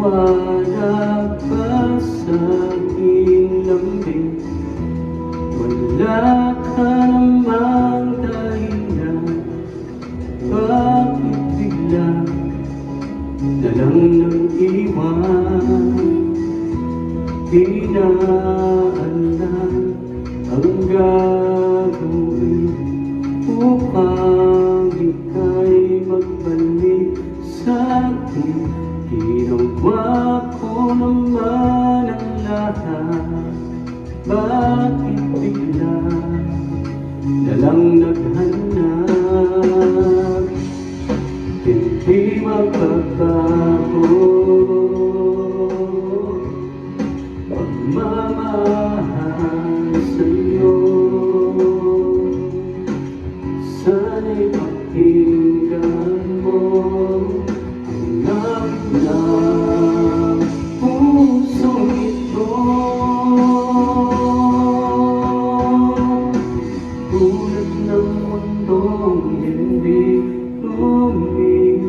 Liwanag ka sa aking lambing, wala ka namang dahilan. Bakit bigla na lang nag-iwan? Di na alam ang gagawin upang ika'y magbalik sa'kin. Ginawa ko naman ang lahat, bakit bigla na lang naghanap? Hindi magbabago pagmamahal sa'yo. Sana'y pakinggan mo ang awit ng pusong ito. Tulad ng mundong hindi tumitigil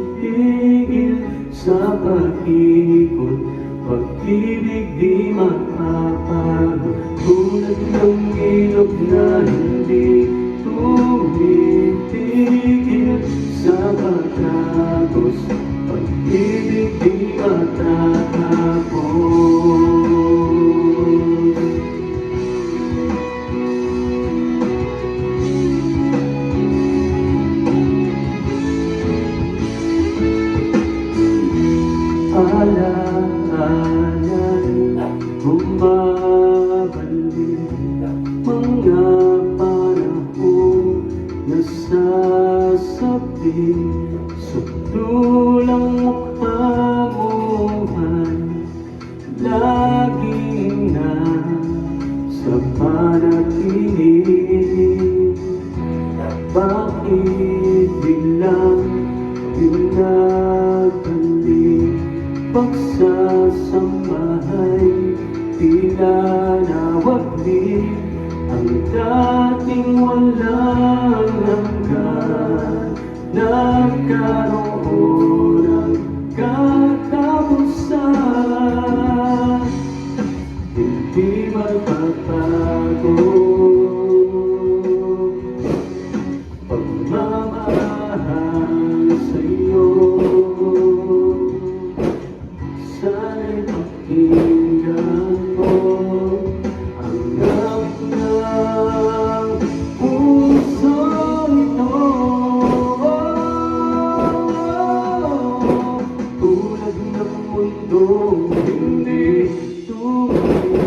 sa pag-ikot, pag-ibig di mapapagod. Tulad ng ilog na hindi tumitigil sa pagkagos, pag-ibig di matatapos. Alaala'y bumabalik, mga panahong nasasabi. Sutulang mukha mo ay laging nasa panaginip. Bakit biglang pinagalik? Pagsasamahay, tila nawagli ang dating walang hanggan. Nagkaroon ng katapusan, hindi magbabago pagmamahal sa'yo. Sana'y pakinggan mo ang awit ng pusong ito. Tulad ng mundong hindi tumitigil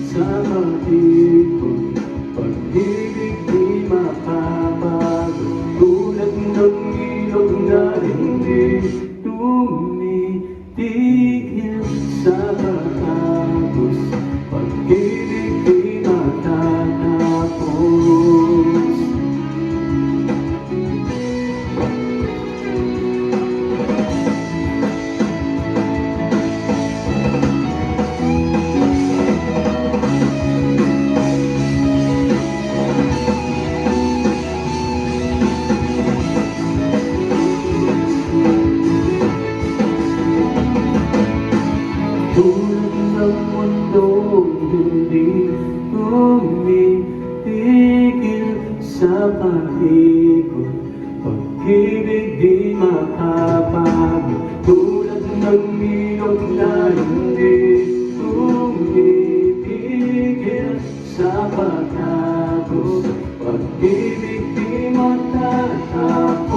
sa pag-ikot, pag-ibig di mapapagod. Tulad ng ilog na hindi tumitigil sa pagkagos, pag-ibig di matatapos. Tulad ng mundong hindi tumitigil sa pag-ikot, pag-ibig di makapagod. Tulad ng ilog na hindi tumitigil sa pagkagos, pag-ibig di matatapos.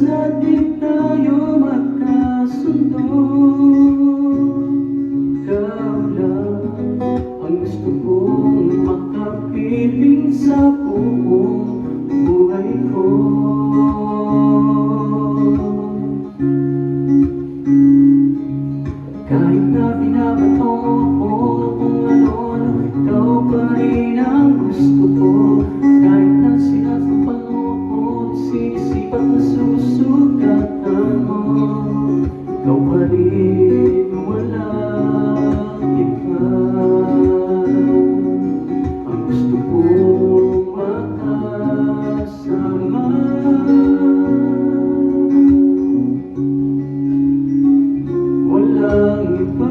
na di tayo magkasundo. Ikaw lang ang gusto kong makapiling sa buong buhay ko. Kahit na binabato mo ako kung ano-ano, ikaw pa rin ang gusto ko. Kahit na sinasampal mo ako, sinisipat na susugatan mo, ikaw pa rin, walang iba. Ang gusto kong makasama. Walang iba,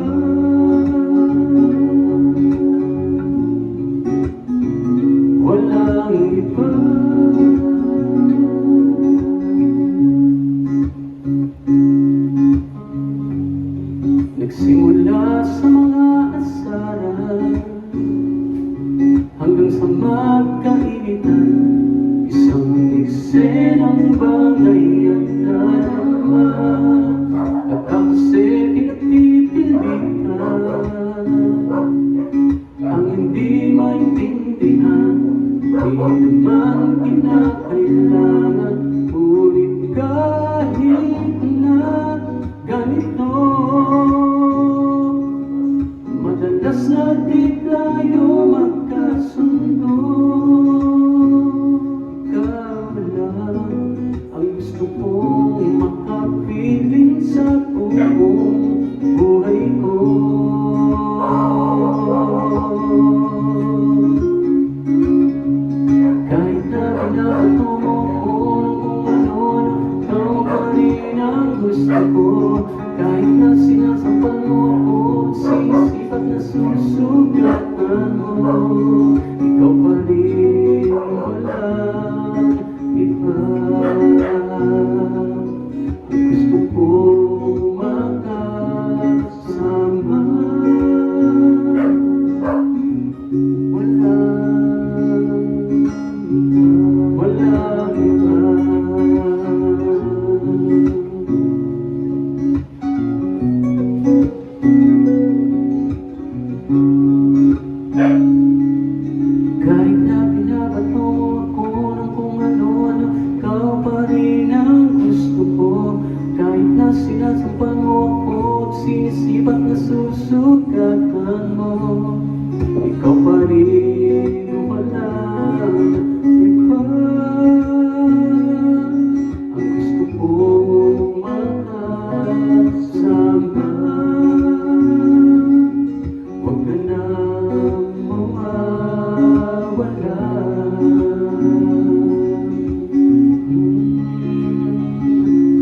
walang iba. Nagsimula sa mga asaran hanggang sa magkainitan, isang eksenang bagay at nalaman. At ako sa'y pinagpipilitan, ang hindi maintindihan, di naman kinakailangan. Ngunit kahit na ganito, madalas na di tayo magkasundo. Ikaw lang ang gusto kong makapiling sa buong buhay ko. Kahit na binabato mo ko kung ano-ano, ikaw pa rin ang gusto ko. Kahit na sinasampal mo ko, sinisipat na susugatan mo, ikaw pa rin, walang iba. Ang gusto kong makasama. Walang iba. Kahit na binabato ako ng kung ano-ano, ikaw pa rin ang gusto ko. Kahit na sinasampal mo ako, sinisipat na susugatan mo, ikaw pa rin, walang iba. Ang gusto kong makasama. Huwag ka nang mawawala.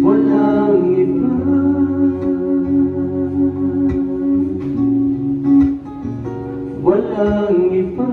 Walang iba. Walang iba.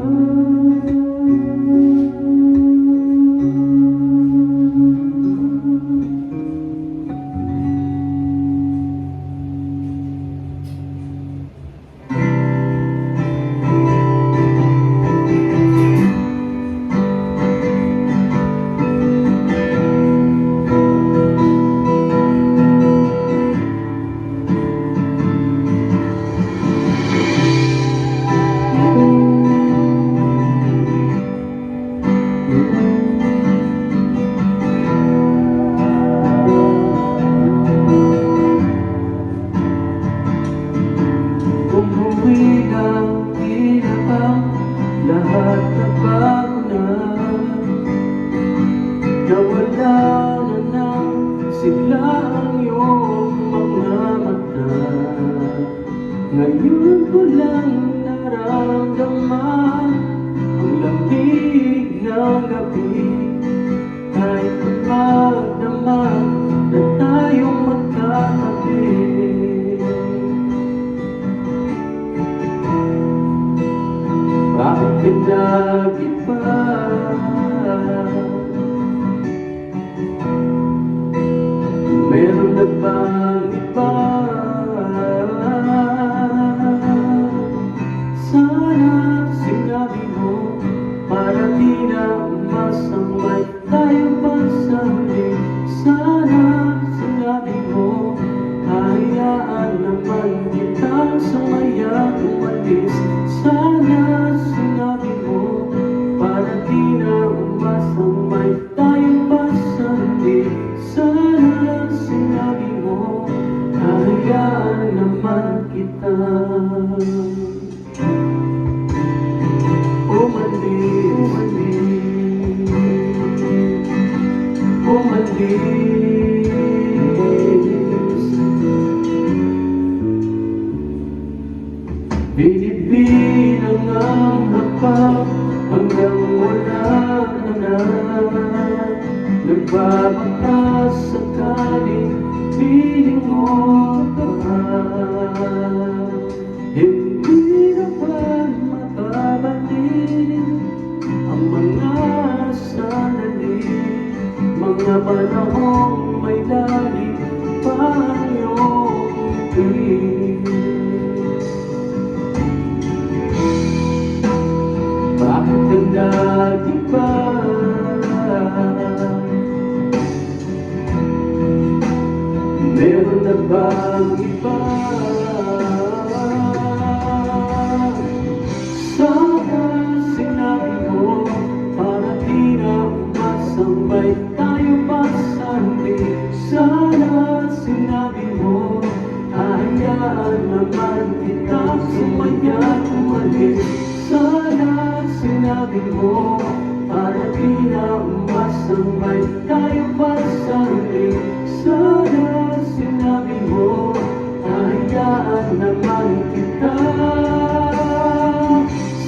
Umuwi ng kinabang, lahat nagbago na. Nawala na ng sigla ang iyong mga mata. Ngayon ko lang naramdaman ang lamig ng gabi. Kahit magdamag na tayong magkatabi, bakit pinag-iba? Meron na bang iba? Sana sinabi mo para di na masamay tayo pa sa huli. Sana kita. Umalis, binibilang ang hakbang hanggang wala na. Nagbabakas sakaling piling mo ka pa. Hindi na ba mababalik ang mga sandali, mga panahong may dali pa iyong ngiti? Bakit ang dati pa meron na bang iba? Sana sinabi mo para di na umasambay tayo pa sa huli. Sana sinabi mo hayaan naman kita sumaya umalis. Sana sinabi mo para di na umasambay tayo pa sa huli. Sana sinabi mo hayaan naman kita.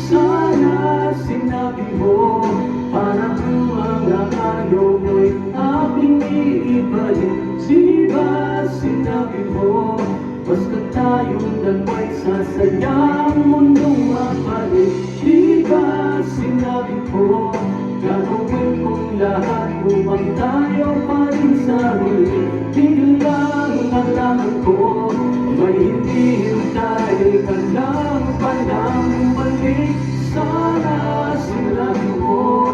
Sana sinabi mo para ang mga ayaw mo'y aking iibahin. Di ba sinabi mo basta tayong dalawa'y sasayang mundong mabalik? Di ba sinabi ko gagawin kong lahat upang tayo pa rin sa huli? Biglang nalaman ko may hindi hintay ka lang palang bumalik. Sana sinabi mo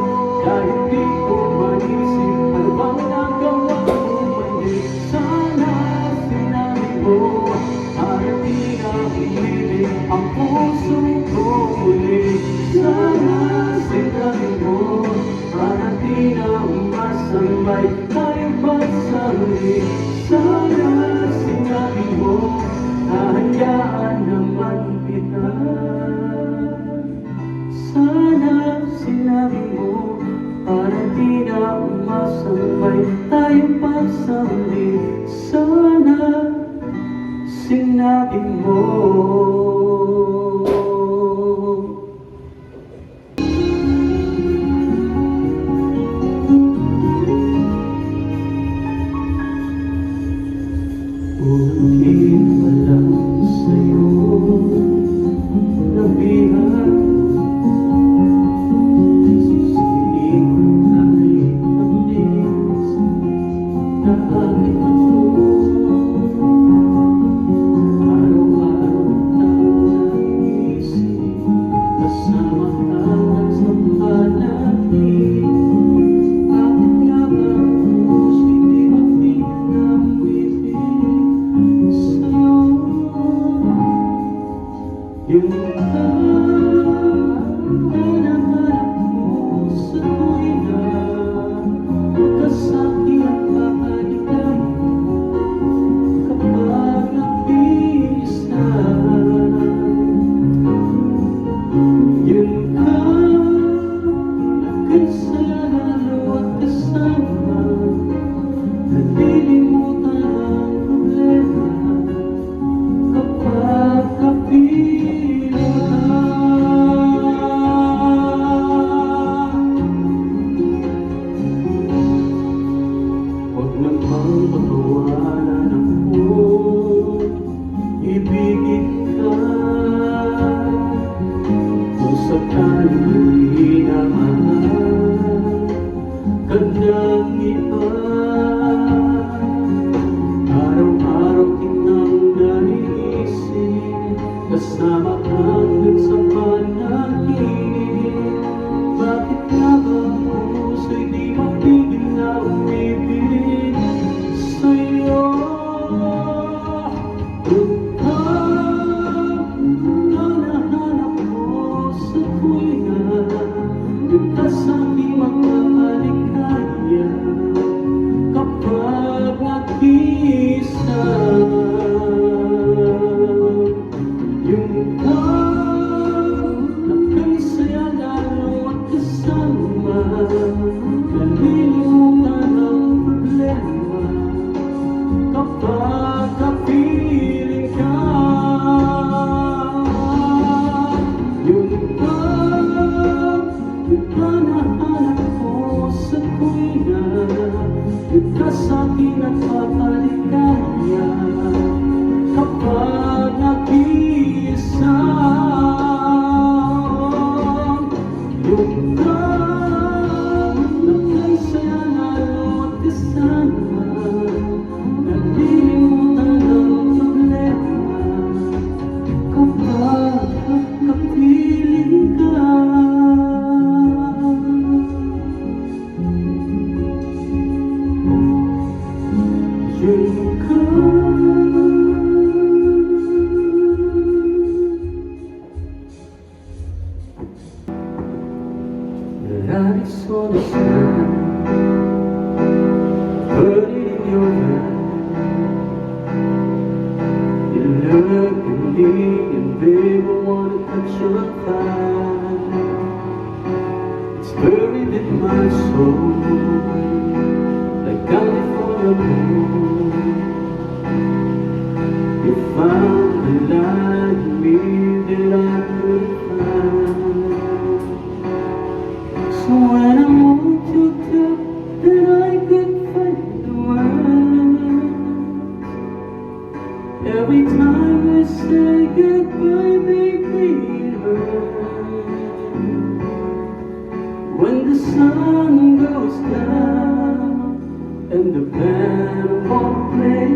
kahit di ko maisip ano bang nagawa ko mali. Sana sinabi mo para di na umilig ang puso ko muli. Sana sinabi mo para di na umasambay tayo pa sa huli. Sana sinabi mo hahayaan naman kita. Sana sinabi mo para di na umasambay tayo pa sa huli. Sana sinabi mo. Ukit pa lang sa'yo nabihan. Susilig ay paglis na aking ako. Araw-araw tang naisip kasama ka sa panahit. Bakit nga ba puso'y di mapinang bibig sa'yo? Yung hinahanap mo sa tuwina kasa'kin ang papaligay kapag nabihis na. Yun ka nagkasalo at kasama, nalilimutan ang problema kapag kapiling ka. Huwag namang patawanan ako, ibigin ka. Kung sakaling hindi na mahal ka ng iba, araw-araw kinang naiisip kasama hanggang sa panaginip. Bakit nga ba ang puso'y di mapigil na umibig? kapag kapiling ka. Yun ka nahanap ko sa tuwina, yun ka sa'kin at papaligaya. Kapag nag-iisa, yun ka nagkaisaya na at kasama, nalilimutan ang problema kapag kapiling ka. Yun ka. That is all the time. Put it in your hand. You look at me and babe, I wanna touch your thigh. It's buried in my soul, like California gold. You found the light in me that I couldn't find. So when I want you to, then I could find the words. Every time we say goodbye, baby, it hurts. When the sun goes down and the band won't play,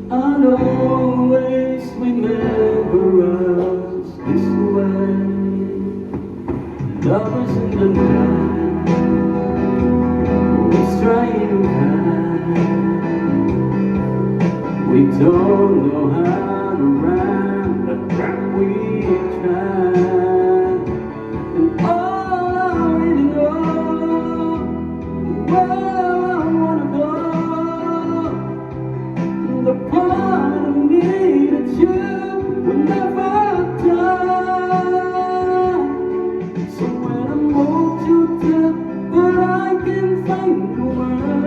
I'll always remember us this way. Lovers in the night, always trying to hide. We don't know how to rhyme, but we try. And all I really know, where I wanna go, the part of me that you will never die. So when I want you to, but I can't find the words.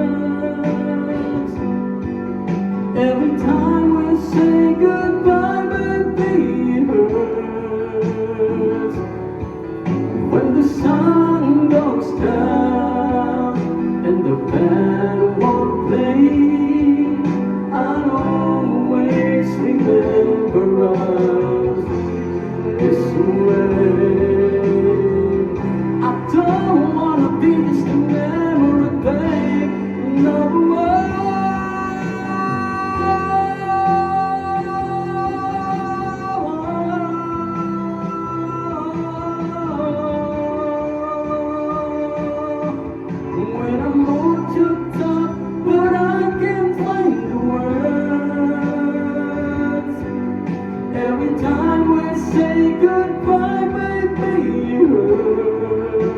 Every time we say goodbye, baby, it hurts. When the sun goes down and the band won't play, I'll always remember us this way. I don't wanna be just a memory, babe, no more. When I want to talk, but I can't find the words. Every time we say goodbye, baby, it hurts.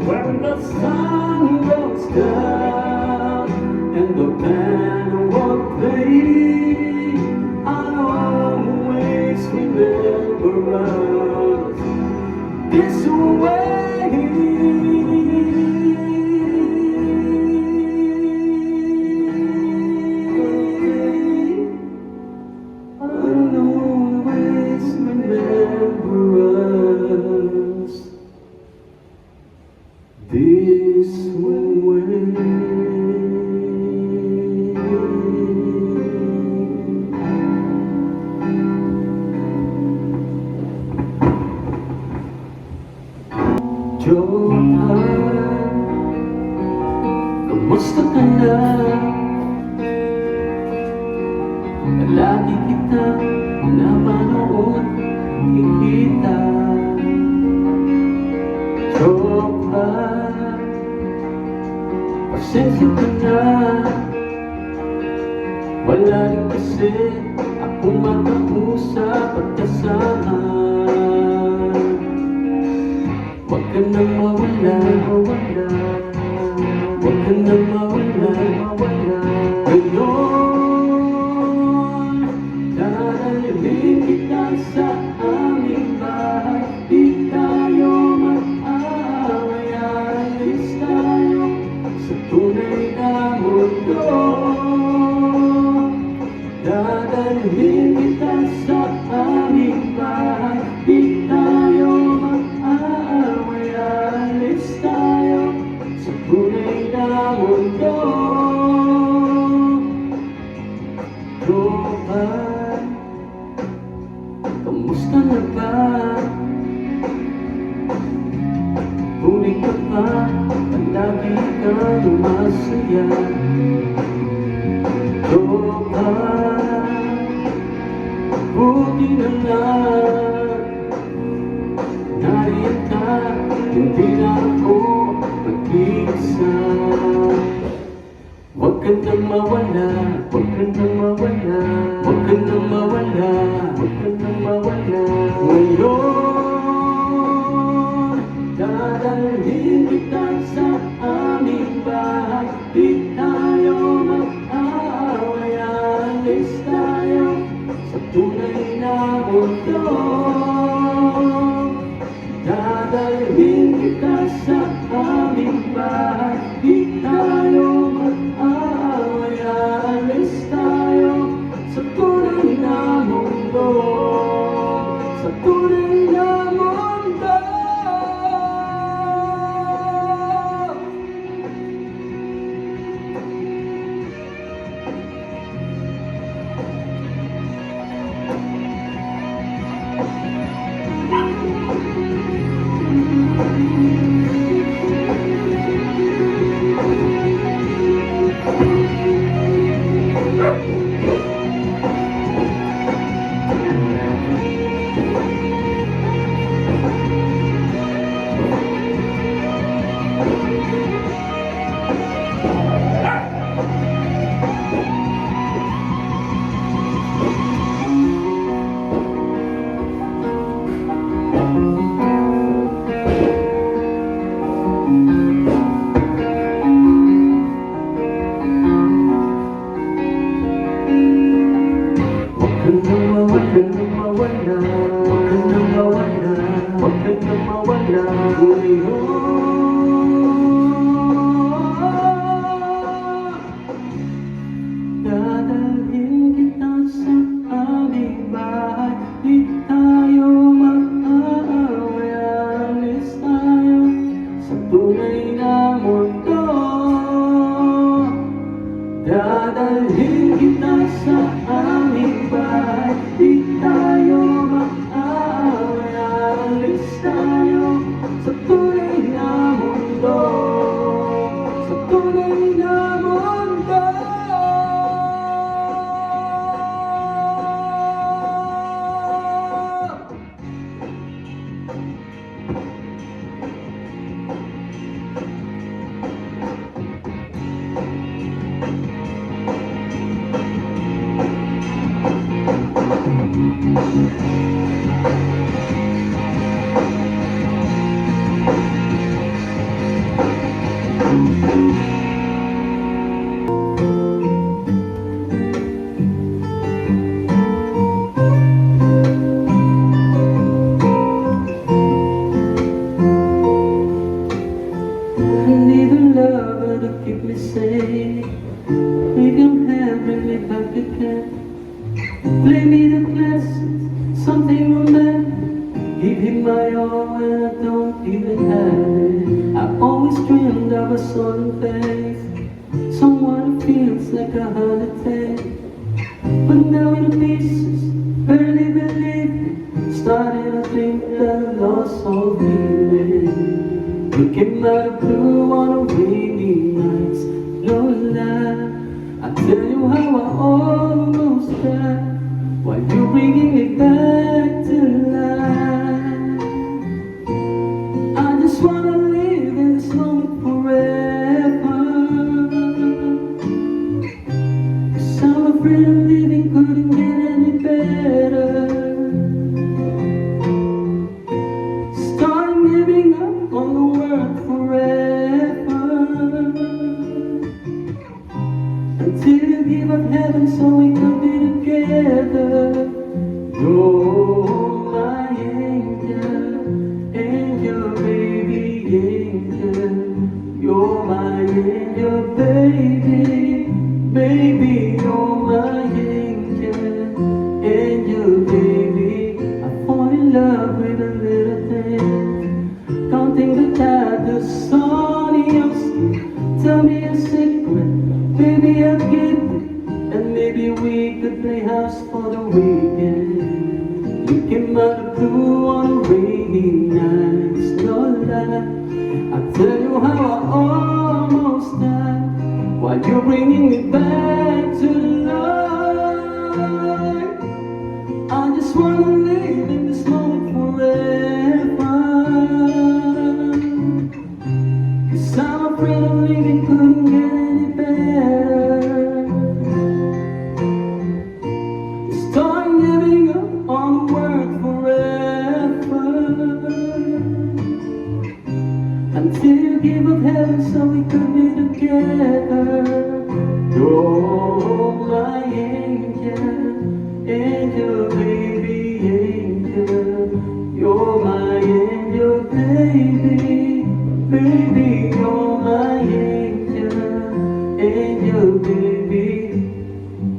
When the sun goes down and the band won't play, I'll always remember us this way. I'll always remember us this way. Johan, kumusta ka na? Lagi kita napanood, kikita. Johan, pasensya ka na. Wala rin kasi akong makausap at kasama. Huwag ka nang mawala, huwag ka nang mawala. Ngayon, dadalhin kita sa aming bahay. Di tayo mag-away, alis tayo sa tunay na na mundo. Dadalhin kita sa aming bahay, di tayo mag-aaway, alis tayo sa tunay na mundo. Tropa, kamusta na ba? Tuloy ka pa, palagi kang masaya. Tropa, buti na lang nariyan ka, hindi na ako mag-isa. Huwag ka nang mawala, huwag ka nang mawala, huwag ka nang mawala, huwag ka nang mawala. Ngayon, dadalhin kita sa aming bahay, di tayo mag-aaway, alis tayo sa tunay na mundo. Dadalhin kita sa aming bahay, di tayo mag-aaway, alis tayo sa tunay na mundo, sa tunay na mundo. Huwag ka nang mawala, huwag ka nang mawala, huwag ka nang mawala. Dadalhin kita sa aming bahay, di tayo mag-aaway, alis tayo sa tunay na mundo. Dadalhin kita sa aming bahay, di tayo mag-aaway, alis tayo sa tunay na mundo, sa tunay na mundo. I need a lover to keep me safe. We can have me back again. Play me the classics, something romantic. Give him my all and I don't even have it. I always dreamed of a solid face, someone who feels like a heart attack. But now in pieces, barely believe it. Starting to think that I lost all feeling. We came out of blue on a rainy night, no lie. I tell you how I almost died while you're bringing me back to life. I just wanna live in this moment forever, 'cause I'm afraid of living couldn't get any better. Starting giving up on the world forever, until you give up heaven so we could be together. You're my angel, angel, baby, angel. You're my angel, baby. baby, baby, you're my angel, angel, baby. I fall in love with a little thing, counting the tattoos on your skin. Tell me a secret, baby, I'll give it, and maybe we could play house for the weekend. You came out of blue on a rainy night, it's no lie. I'll tell you how I almost died while you're bringing me back to life. I just wanna live in this moment forever, 'cause I'm afraid of living couldn't get any better. Start giving up on the word forever, until you give up heaven so we could be together. You're my angel, angel, baby, angel. You're my angel, baby, baby, you're my angel, angel, baby.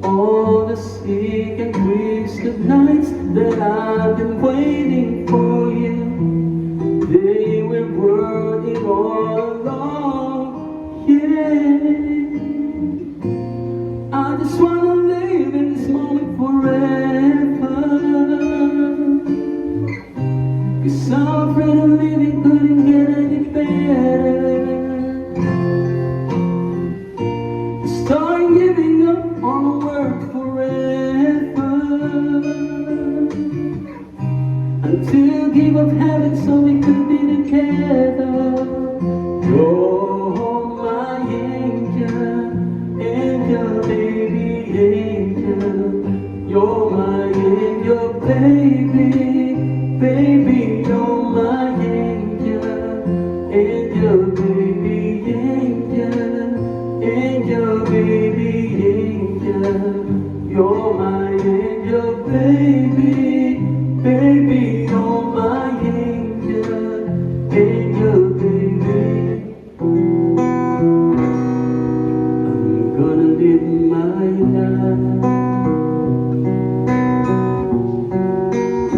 All the sick and twisted nights that I've been waiting for you, they were worth it all along, yeah. I just wanna live in this moment forever, 'cause I'm afraid of living couldn't get any better. Start giving up on the world forever, until you give up heaven so we could be together. You're my angel, angel, baby, angel. You're my angel, baby, baby, you're my angel, angel, baby, angel, angel, baby, angel. You're my angel, baby, baby, you're my angel, angel, baby. I'm gonna live my life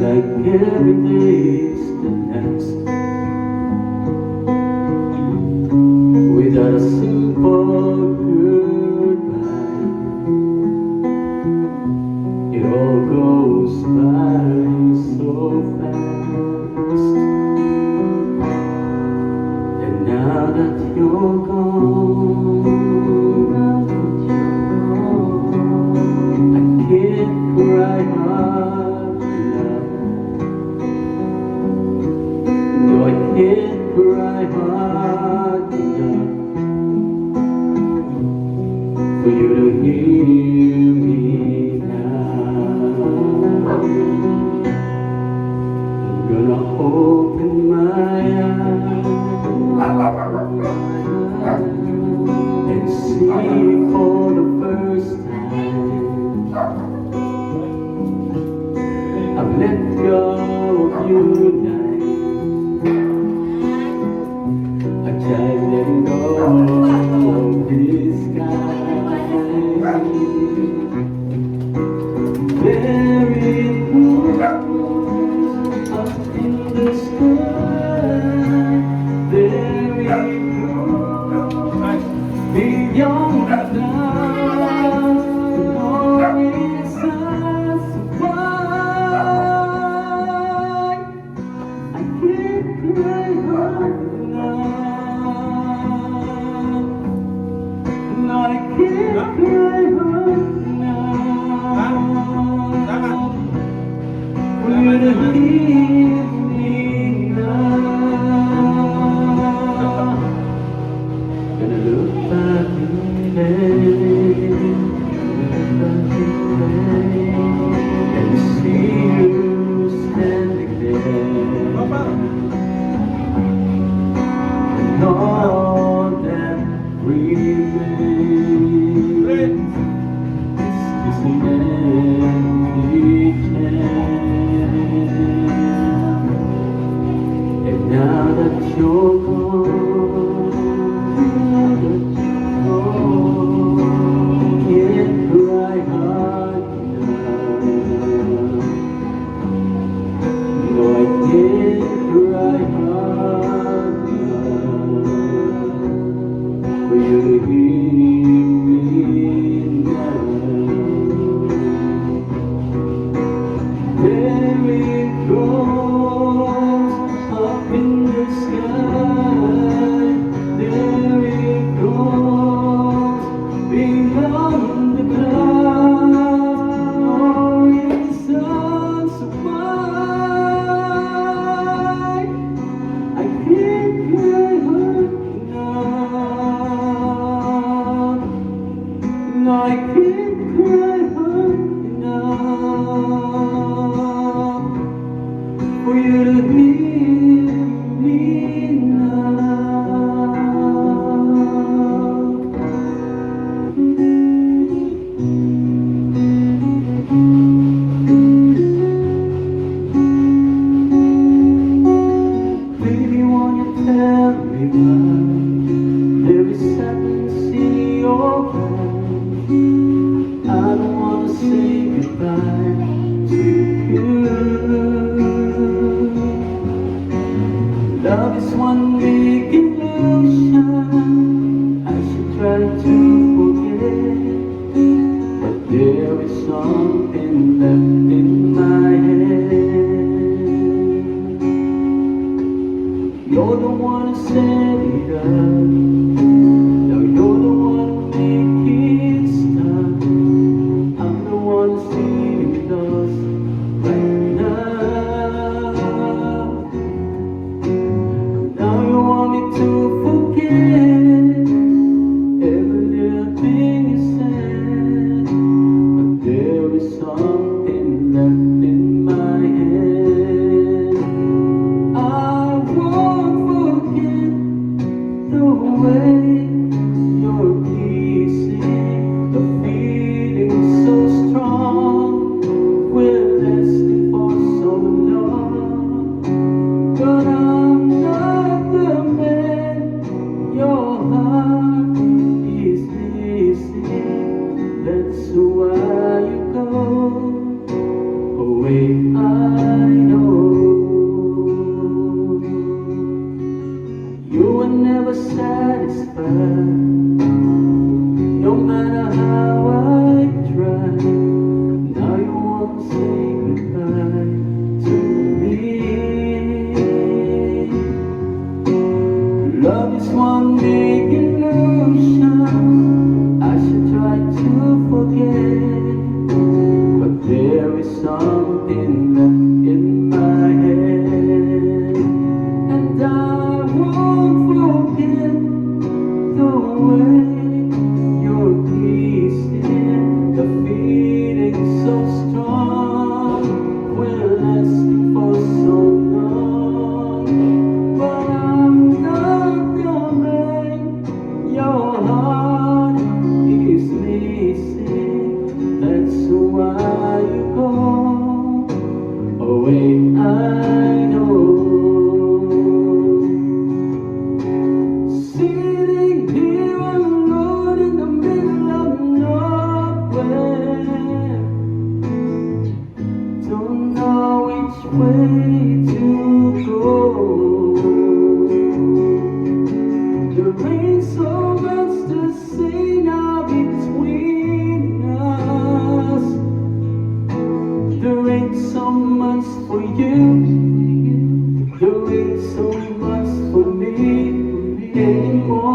like every day's the next, without a simple goodbye. It all goes by so fast, and now that you're gone, I can't cry hard enough. No, I can't cry hard enough for you to hear me now. I'm gonna open my eyes and see for the first time. I've let go of you now. I tried letting go of this guy. There it goes up in the sky. There it goes beyond the clouds. The glory shines so bright. I can't cry hard enough. No, I can't cry hard enough for you to hear me now. Gonna look back in and see you standing there, and all that remains is an empty chair. beyond the clouds, no reasons why I can't cry enough. No, I can't cry enough for you to hear me now. Baby, won't you tell me why there is sadness in your eyes? I don't wanna say goodbye to you. Love is one big illusion. I should try to forget, but there is something left in my head. You're the one who set it up. Now you're the one who make it stop. I'm the one who's feeling lost right now. Now you want me to forget every little thing you said, but there is something left in my head. I won't forget the way you're kissing, the feeling so strong, we're lasting for so long. But I'm not the man your heart is missing. That's why you go away. I know you were never satisfied, no matter how I try. Now you want to say goodbye to me. Love is one big illusion. I should try to forget, but there is something left in my head, and I won't forget the way you're kissing, the feeling so strong, we're lasting for so long. But I'm not the man your heart is missing. That's why you go away. I know. Sitting here alone in the middle of nowhere, don't know which way to go. There ain't so much to say now between us. There ain't so much for you. There ain't so much for me anymore.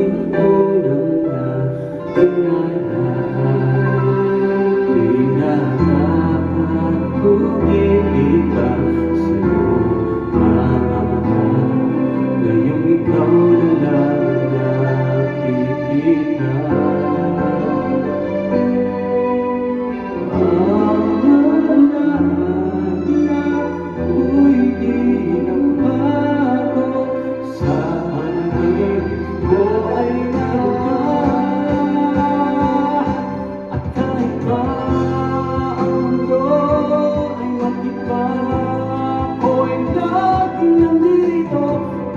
unang natingalay. Di na dapat tumigil pa sa'yo mga mata, ngayong ikaw na lang nakikita.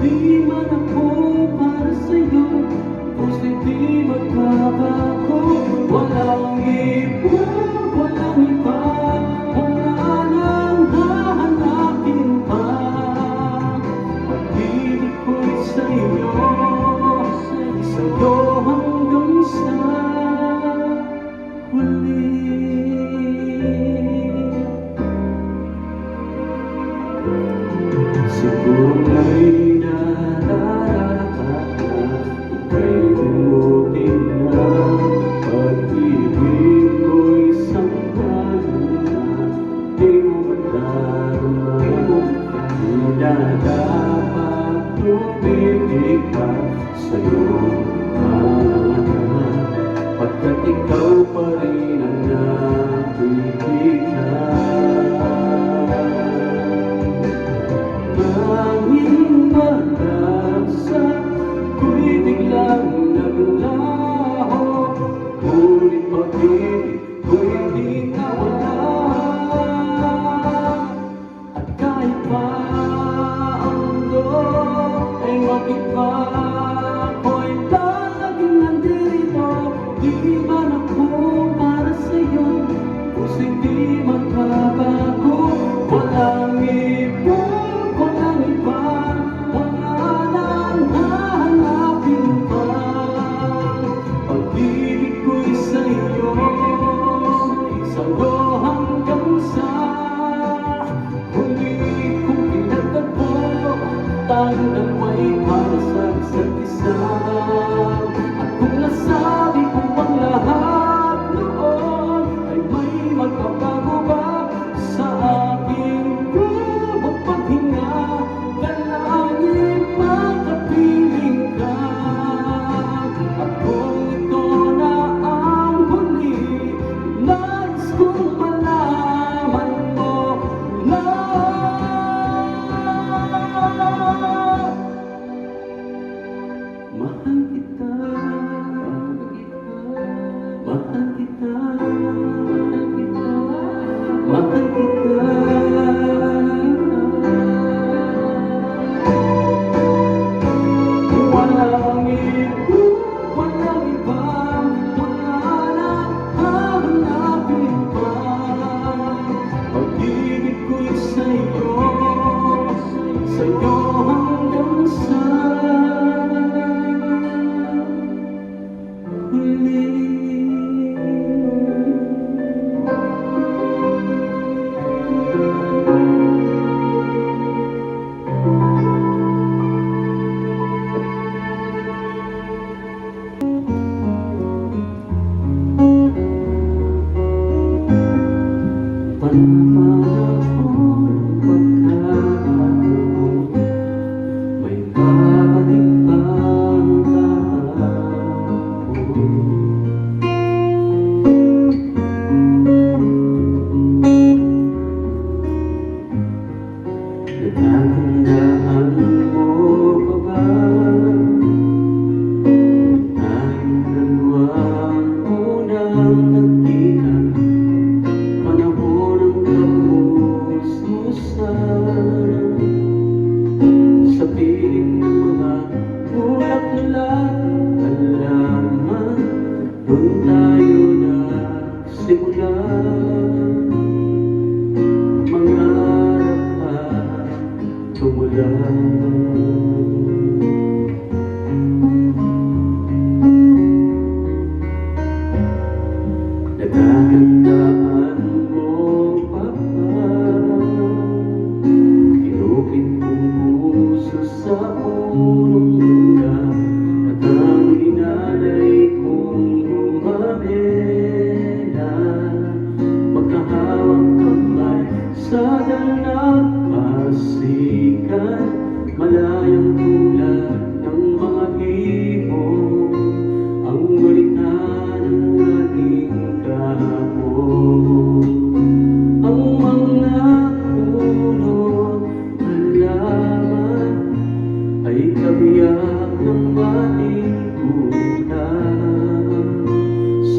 Di man ako para sa'yo, puso'y di magbabago. Walang iba, walang iba, wala nang hahanapin pa. Pag-ibig ko'y sa'yo, sa'yo hanggang sa huli. Siguro nga'y nararapat na ika'y umutin na. Pag-ibig ko'y sangkalan na, di mo madarama. Di na dapat tumibig pa sa'yo mga mata, pagkat ikaw pa rin ang nakikita. Tanging magdagsa, ko'y biglang naglaho, ngunit pag-ibig ko'y di nawala. At kahit pa ang mundo ay mag-iba, ako'y laging nandito. Di man ako para sa'yo, puso'y di magbabago. Walang iba, walang iba, wala nang hahanapin pa. Pag-ibig ko'y sa'yo, sa'yo hanggang sa huli kong pinagtagpo. Tayo na'y para sa isa't isa, at kung nasabi ko ang lahat noon, ay may magbabago ba sa aking bawat paghinga? Dalangin makapiling ka, at kung ito na ang huli, nais kong malaman mo na mahal kita.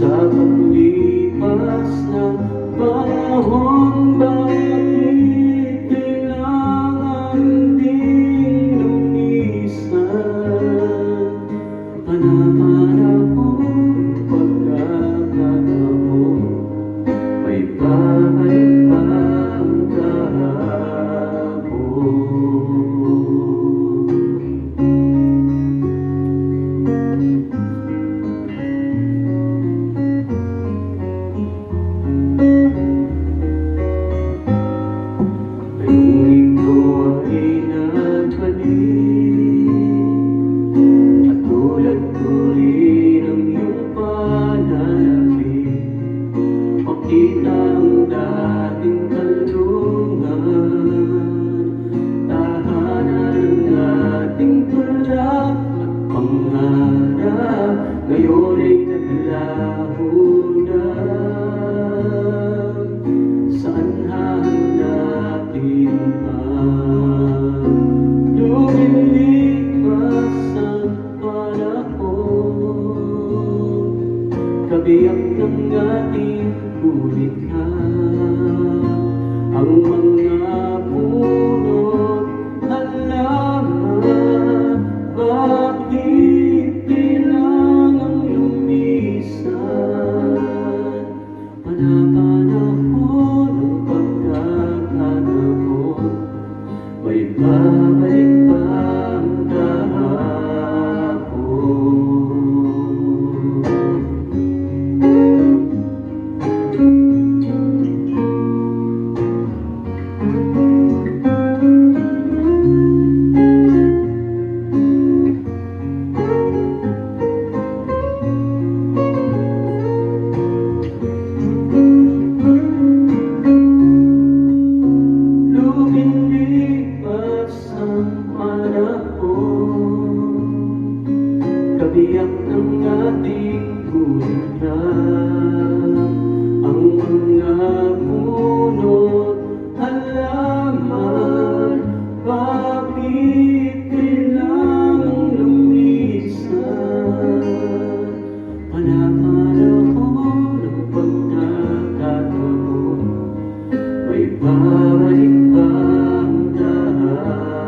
sa paglipas ng panahon, bakit kailangan din lumisan? Panahon, pagkakataon, may babalik pang ngayong ikaw ay nagbalik, at tulad ko rin ang iyong pananabik, makita ang dating kalungan, tahanan ng ating tulak at pangarap, ngayon ay naglaho na. Saan hahanapin ang lumilipas ang panahon, kabiyak ng ating kulikha, ang mga punot halaman, bakit kailangang lumisan? Panahon ng pagkakataon, may babalik pang lumilipas ang panahon, kabiyak ng ating kulikha, ang mga punot halaman, bakit kailangang lumisan? Panahon ng pagkakataon, may babalik pang dahapon.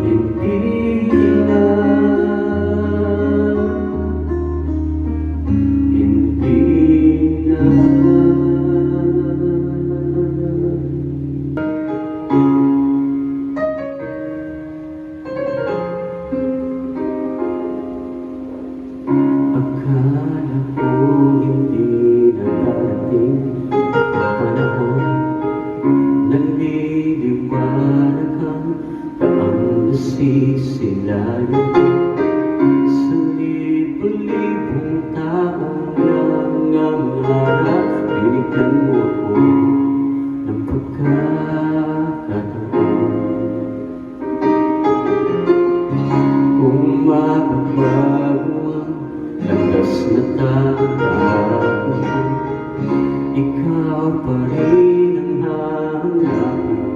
Hindi na, hindi na. Akala ko hindi na darating ang panahon, naliliwanag ang taang nasisilayan ko. Sa libo-libong taong nangangarap, binigyan mo ako ng pagkakataon. Kung magbabago landas na tayo, ikaw pa rin ang hahanapin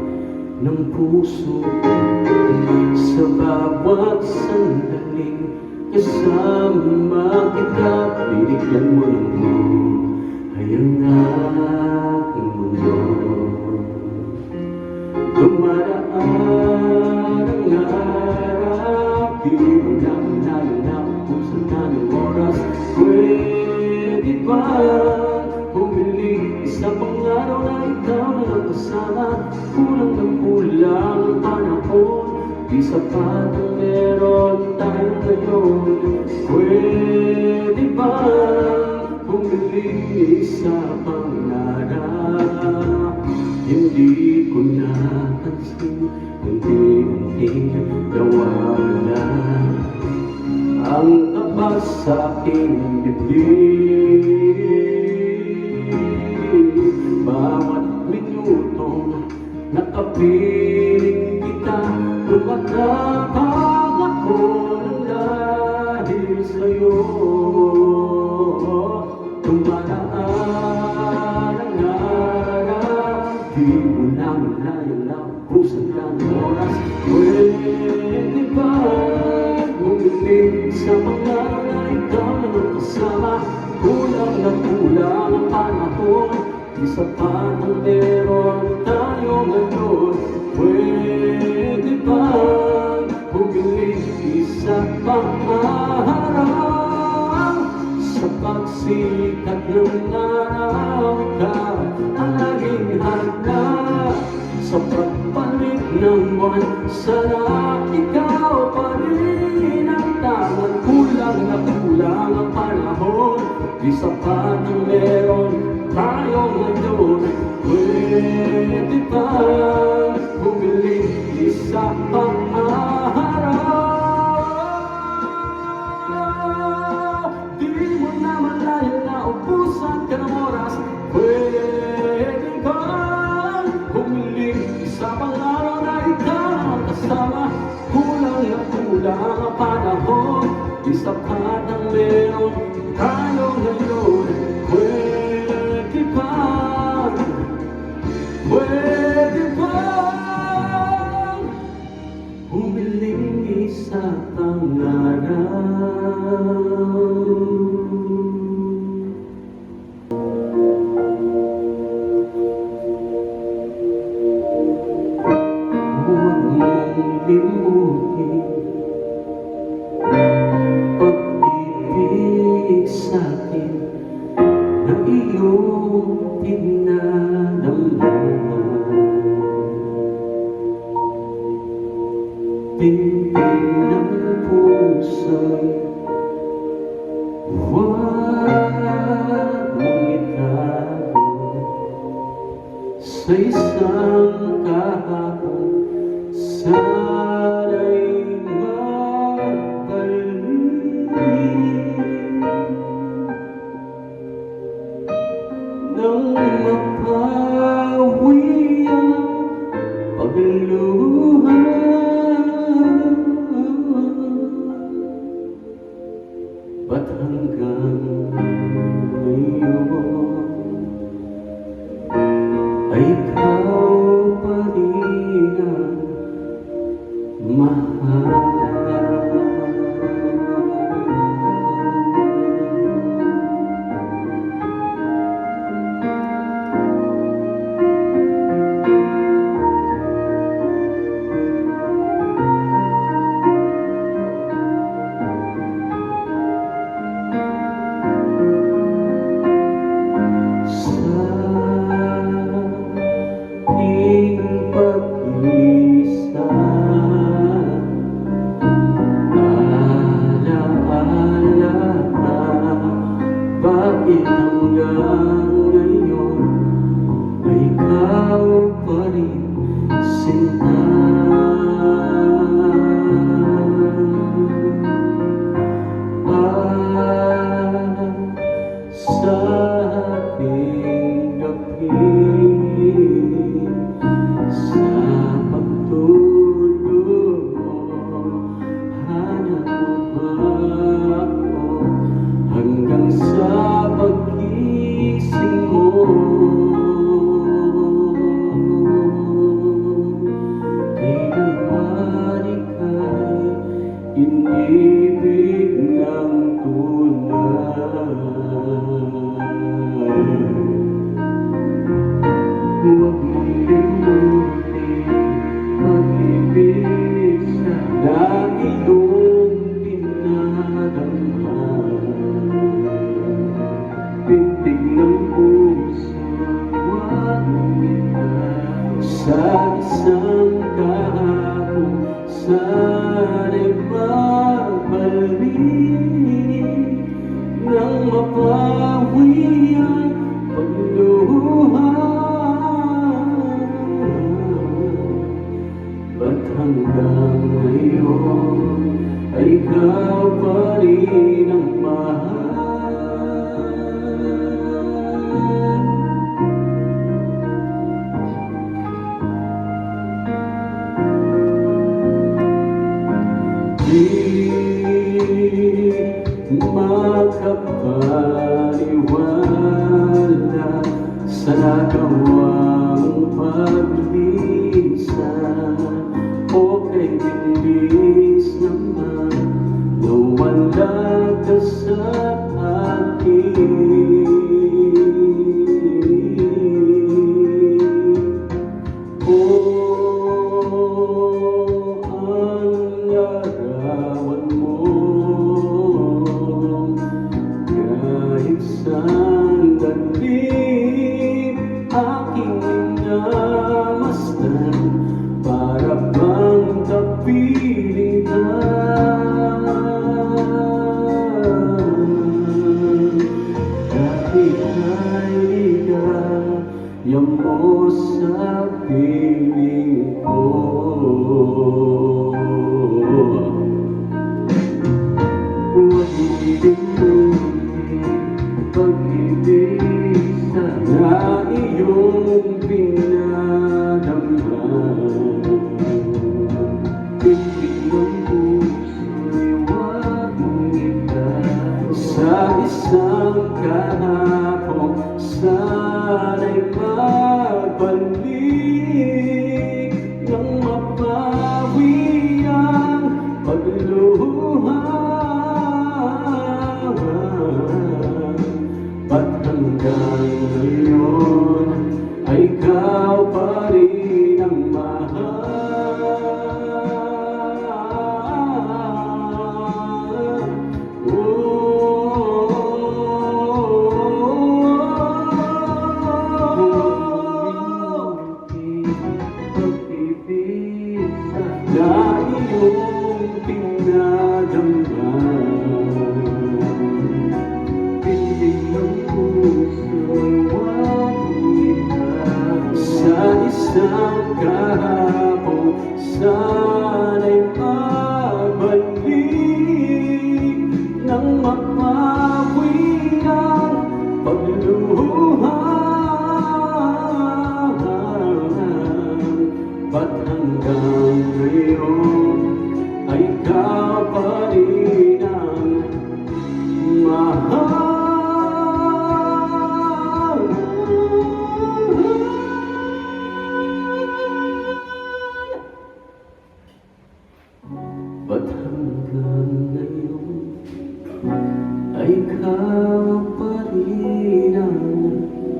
ng puso ko. Sa bawat sandaling kasama kita, binigyan mo ng buhay ang aking mundo. Dumaraan ang araw, di mo namin nalanap kung saan ng oras. Pwede ba humiling isa pang araw na ikaw na ang kasama? Kulang ng kulang ang panahon, di sapat ang meron tayo ngayon. Pwede ba humiling isa pang araw? Hindi ko napansin, unti-unti nawawala ang kaba sa aking dibdib. Bawat minutong nakapiling kita, tumatapang ako ng dahil sa'yo. Tumaraan ang araw, di mo na malayo na ubusan ka ng oras. Pwede ba bumili sa mga na ikaw na kasama? Kulang na kulang ang panahon, di sapat ang meron tayo ngayon. Pwede ba bumili sa pangarap? Sa pagsikat ng araw, ikaw ang laging handa. Sa pagpalit ng buwan, sana ikaw pa rin ang tangan. Kulang na kulang ang panahon, di sapat ang meron tayo ngayon. Pwede ba bumili sa pangarap? Di mo na malayo na ubusan ka ng oras. Pwede ba bumili sa pangaraw na ikaw ang kasama? Kulang na kulang ang panahon, di sapat ang meron tayo ngayon. Pwede ba? Pwede ba humiling sa pangarap? Huwag mong limutin pag-ibig sa'kin na iyong pinadama. Pintig ng puso'y huwag mong itago sa isang kahapon. Sana'y magbalik nang mapawi ang pagluha. Ba't hanggang ngayon ay ikaw pa rin ang mahal? Bakit hanggang ngayon ay ikaw pa rin sinta? At sa ating gabi, sa pagtulog mo, hanap mo ba ako hanggang sa pagkising mo? Kailanman ika'y inibig ng tunay. Huwag mong limutin pag-ibig na iyong pinadama. Pintig ng puso, huwag mong itago sa isang kahapon. Sana'y magbalik nang mapawi ang pagluha. Ba't hanggang ngayon ay ikaw pa rin ang mahal? Di makapaniwala sa nagawang pag ang larawan mo, kahit sandali aking minamasdan, para bang kapiling ka. Kahit kaibigan mo sa piling ko, pag-ibig sana iyong pinadama. Ibig ng puso'y huwag mong iba. Sa isang kahapon sana'y magbalik, nang mapawi ang pagluha. Ba't hanggang ngayon ay ikaw pa rin ang mahal? Pag-ibig na iyong pinadama, sa isang kahapon sana'y magbalik, nang mapawi ang pagluha. Ba't hanggang ngayon ay ikaw pa rin ang mahal? Ba't hanggang ngayon ay ikaw pa rin ang mahal?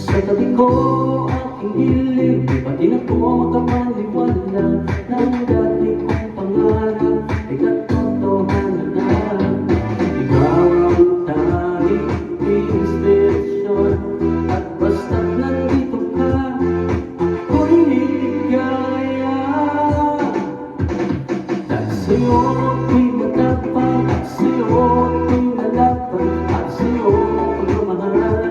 Sa tabi ko, aking gilid, pati na ko makapaniwala na ang dati kong pangarap ay katotohanan na. Ikaw ang tanging inspirasyon, at basta't nandito ka, ako'y niligaya. Dahil sa'yo ako'y matapang, at sa'yo ako'y nalaban, at sa'yo pagmamahal.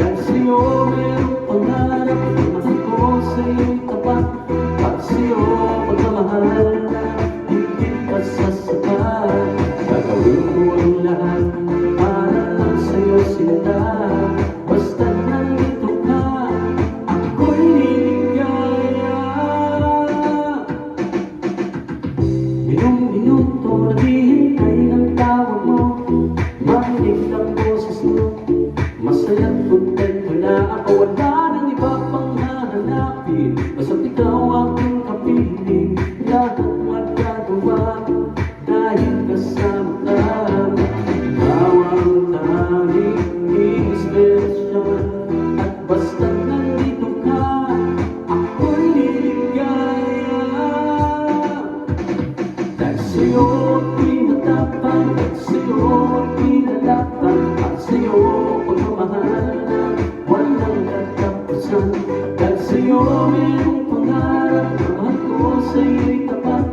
Dahil sa'yo merong pangarap, mahal ko sa'yo'y tapat, at sa'yo pagmamahal na higit pa sa sapat. Gagawin ko ang lahat para lang sa'yo sinta, basta't nandito ka, ako'y niligaya. Minung-minuto naghihintay ng tawag mo, marinig ang boses mo, masaya't kontento na ako. Wala nang iba pang hahanapin, basta't ikaw aking kapiling. Lahat magagawa dahil kasama ka. Ikaw ang tanging inspirasyon, at basta't nandito ka, ako'y niligaya. Dahil sa'yo ako'y matapang, at sa'yo ako'y nalaban, at sa'yo pagmamahal na walang katapusan. Dahil sa'yo merong pangarap, mahal ko sa'yo'y tapat,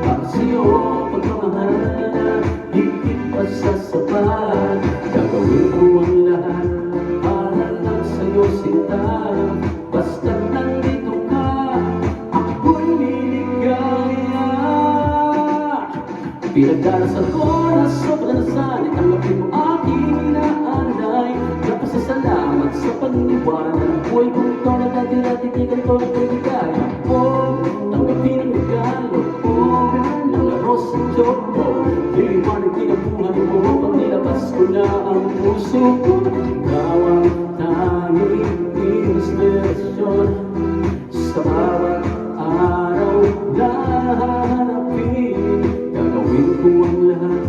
at sa'yo pagmamahal na higit pa sa sapat. Gagawin ko ang lahat para lang sa'yo sinta, basta't nandito ka, ako'y niligaya. Pinagdarasal ko na sobrang nasanay, tanggapin mo aking inaanay, napasasalamat sa pag liwanag. Buhay kong ito na dati-dati-tigan ko na kaligaya. Tanggapin ang regalo ko ng aros at choco. Liliwanag din ang buhay mo pag nilabas ko na ang puso ko. Ikaw ang tanging inspirasyon sa bawat araw na hahanapin. Gagawin ko ang lahat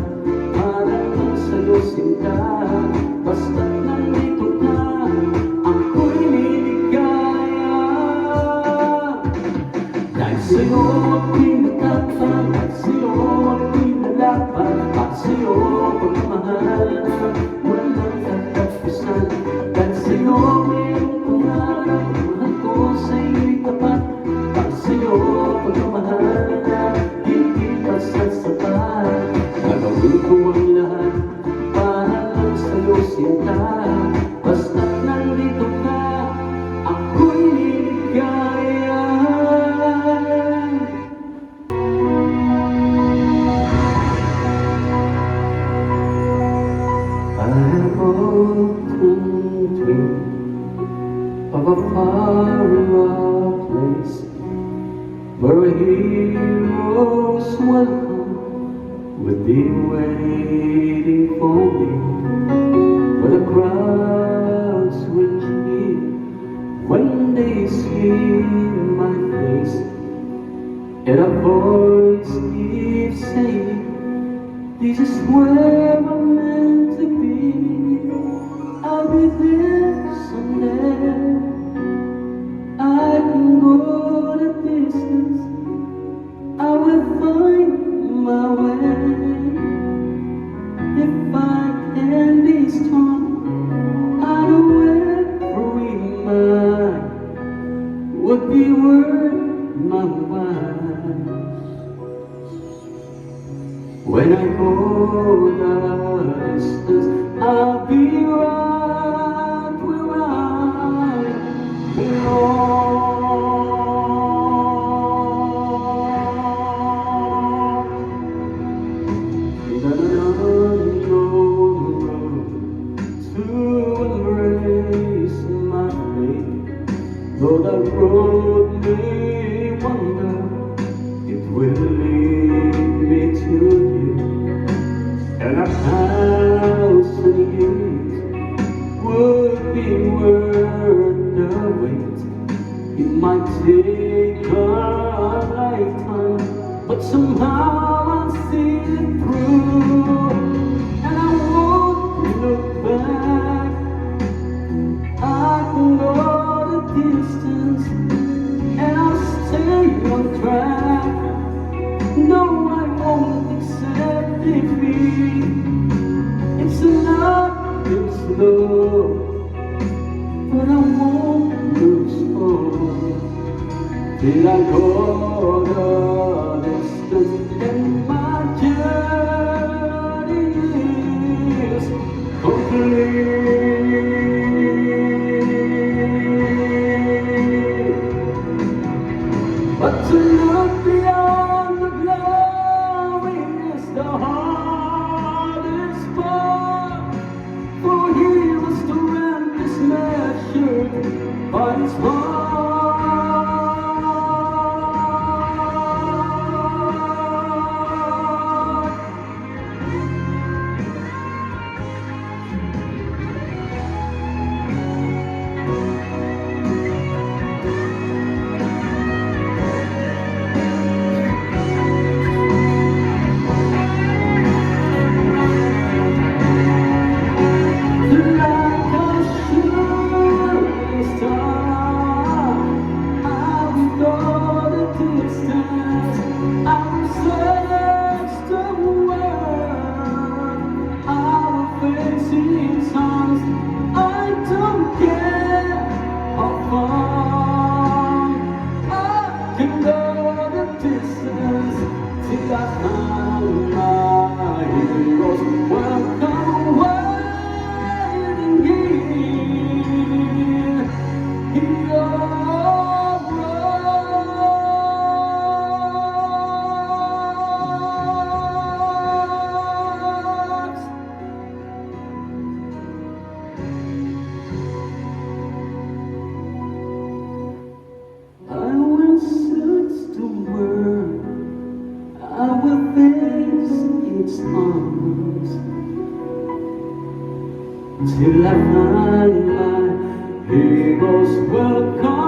para lang sa'yo sinta. Basta't nandito ka, ako'y liligaya. Dahil sa'yo ako'y natatag, at sa'yo ako'y nalaban, at sa'yo pagmamahal na walang katapusan. Dahil sa'yo mayroong pangarap, mahal ko sa'yo'y tapat, at sa'yo pagmamahal na hindi pa sasapat. Gagawin ko ang lahat para lang sa'yo sinta. Basta't nandito ka, ako'y liligaya. I walked into of a far-off place where heroes welcome would be waiting for me, where the crowds would cheer when they see my face, and a voice keeps saying, "This is where I'm meant to be. I'll be there someday. I can go the distance. I will find my way. If I can be strong, I know every mile would be worth my while. When I go the distance, I'll be right where I belong." Then on your road to embrace my faith, though that road may wander, it will lead me to you. And 1,000 years would be worth the wait. It might take a lifetime, but somehow I'll see it through. And I won't look back. I can go the distance, and I'll stay on track. No, I won't accept defeat. It's not been slow, but I won't lose hope till I go the distance, and my journey is complete. But to look beyond the glory is the hardest part. For he was the strength is measured by his heart. Like a shooting star, I will go the distance. I will search the world. I will face its arms. I don't care how far. I can go the distance till I find my heroes. Welcome, waiting here. its arms till I find my heroes welcome.